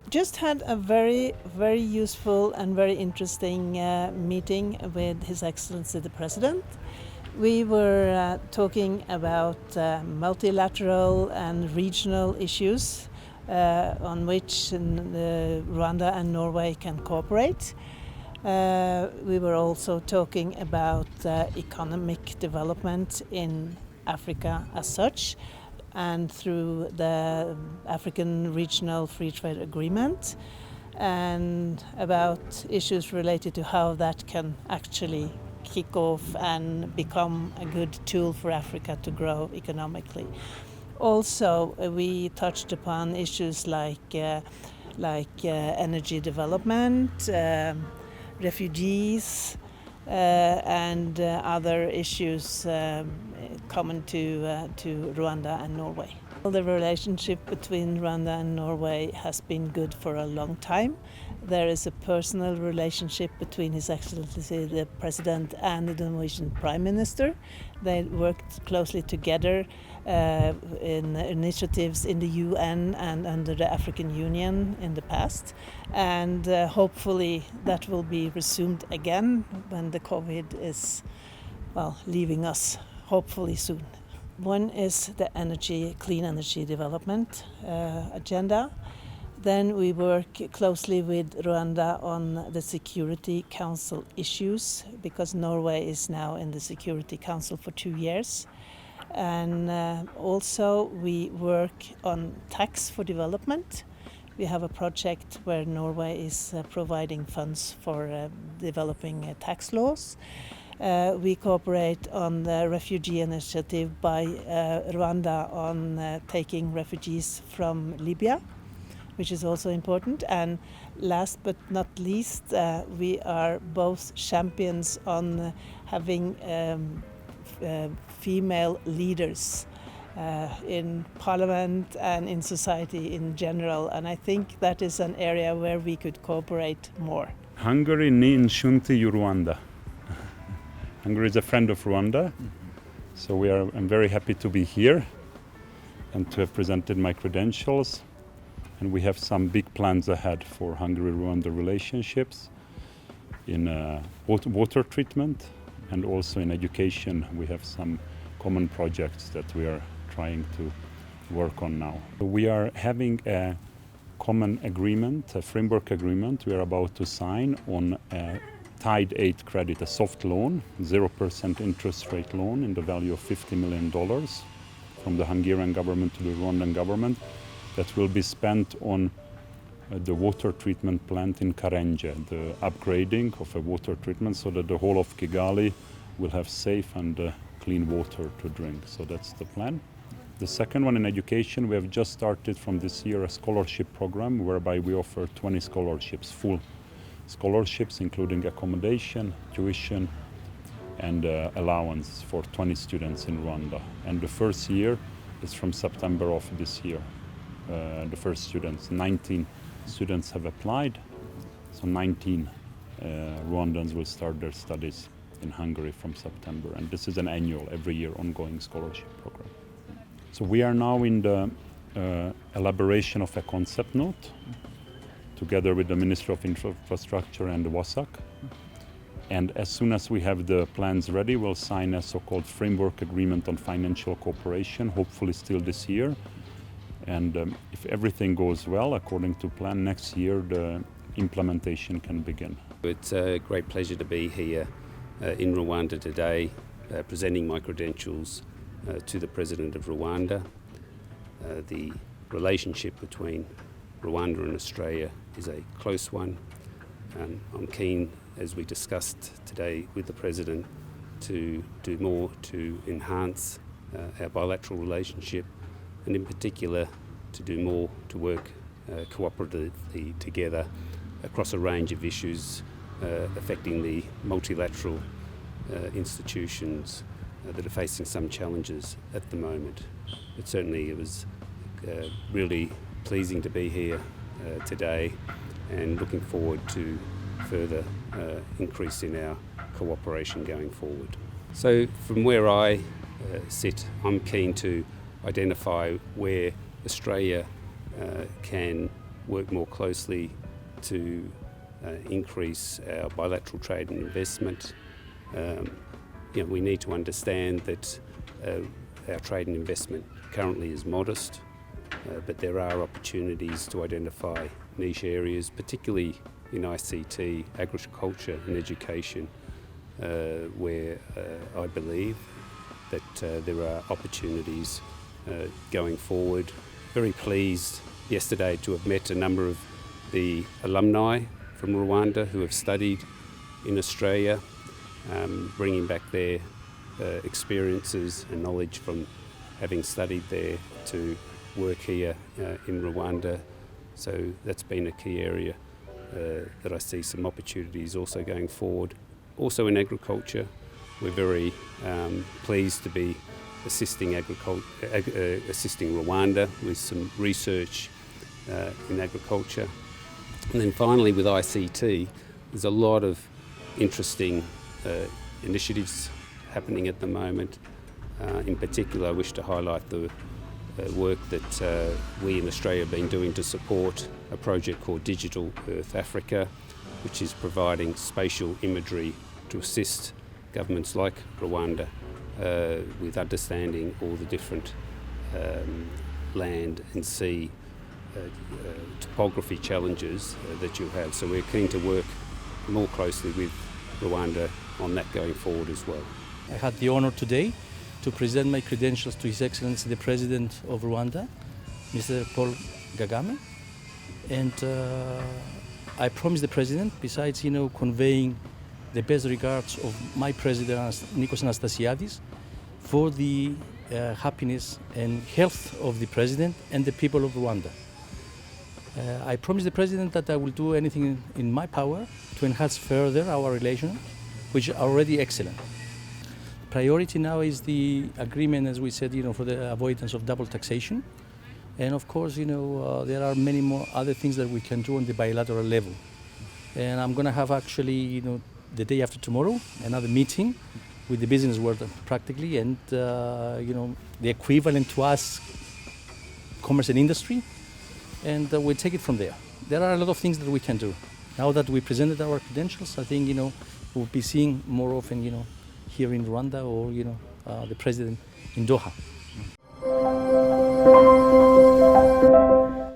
Just had a very useful and very interesting meeting with His Excellency the President. We were talking about multilateral and regional issues on which Rwanda and Norway can cooperate. We were also talking about economic development in Africa as such, and through the African Regional Free Trade Agreement, and about issues related to how that can actually kick off and become a good tool for Africa to grow economically. Also, we touched upon issues like energy development, refugees, and other issues common to Rwanda and Norway. The relationship between Rwanda and Norway has been good for a long time. There is a personal relationship between His Excellency the President and the Norwegian Prime Minister. They worked closely together in initiatives in the UN and under the African Union in the past, and hopefully that will be resumed again when the COVID is, leaving us, hopefully soon. One is the clean energy development agenda. Then we work closely with Rwanda on the Security Council issues, because Norway is now in the Security Council for 2 years. And also we work on tax for development. We have a project where Norway is providing funds for developing tax laws. We cooperate on the refugee initiative by Rwanda on taking refugees from Libya, which is also important. And last but not least, we are both champions on having female leaders in parliament and in society in general. And I think that is an area where we could cooperate more. Hungary ni nshuti y'u Rwanda. Hungary is a friend of Rwanda, so I'm very happy to be here and to have presented my credentials. And we have some big plans ahead for Hungary-Rwanda relationships in water treatment and also in education. We have some common projects that we are trying to work on now. We are having a common agreement, a framework agreement we are about to sign on Tide 8 credit, a soft loan, 0% interest rate loan in the value of $50 million from the Hungarian government to the Rwandan government that will be spent on the water treatment plant in Karenje, the upgrading of a water treatment so that the whole of Kigali will have safe and clean water to drink. So that's the plan. The second one in education, we have just started from this year a scholarship program whereby we offer 20 scholarships, full scholarships including accommodation, tuition and allowance for 20 students in Rwanda. And the first year is from September of this year. The first students, 19 students have applied, so 19 Rwandans will start their studies in Hungary from September, and this is an annual, every year ongoing scholarship program. So we are now in the elaboration of a concept note together with the Ministry of Infrastructure and the WASAC. And as soon as we have the plans ready, we'll sign a so-called framework agreement on financial cooperation, hopefully still this year. And if everything goes well, according to plan, next year the implementation can begin. It's a great pleasure to be here in Rwanda today, presenting my credentials to the President of Rwanda. The relationship between Rwanda and Australia is a close one. I'm keen, as we discussed today with the President, to do more to enhance our bilateral relationship, and in particular to do more to work cooperatively together across a range of issues affecting the multilateral institutions that are facing some challenges at the moment. But certainly it was really pleasing to be here today and looking forward to further increase in our cooperation going forward. So from where I sit, I'm keen to identify where Australia can work more closely to increase our bilateral trade and investment. We need to understand that our trade and investment currently is modest, but there are opportunities to identify niche areas, particularly in ICT, agriculture and education, where I believe that there are opportunities going forward. Very pleased yesterday to have met a number of the alumni from Rwanda who have studied in Australia, bringing back their experiences and knowledge from having studied there to work here in Rwanda. So that's been a key area that I see some opportunities also going forward. Also in agriculture, we're very pleased to be assisting Rwanda with some research in agriculture. And then finally with ICT, there's a lot of interesting initiatives happening at the moment. In particular, I wish to highlight the work that we in Australia have been doing to support a project called Digital Earth Africa, which is providing spatial imagery to assist governments like Rwanda with understanding all the different land and sea topography challenges that you have. So we're keen to work more closely with Rwanda on that going forward as well. I had the honor today to present my credentials to His Excellency the President of Rwanda, Mr. Paul Kagame, and I promised the President, besides conveying the best regards of my President Nikos Anastasiadis for the happiness and health of the President and the people of Rwanda. I promised the President that I will do anything in my power to enhance further our relations, which are already excellent. Priority now is the agreement, as we said, for the avoidance of double taxation. And of course, there are many more other things that we can do on the bilateral level. And I'm going to have actually, the day after tomorrow, another meeting with the business world practically, and the equivalent to us, commerce and industry, and we'll take it from there. There are a lot of things that we can do. Now that we presented our credentials, I think we'll be seeing more often, here in Rwanda or the president in Doha.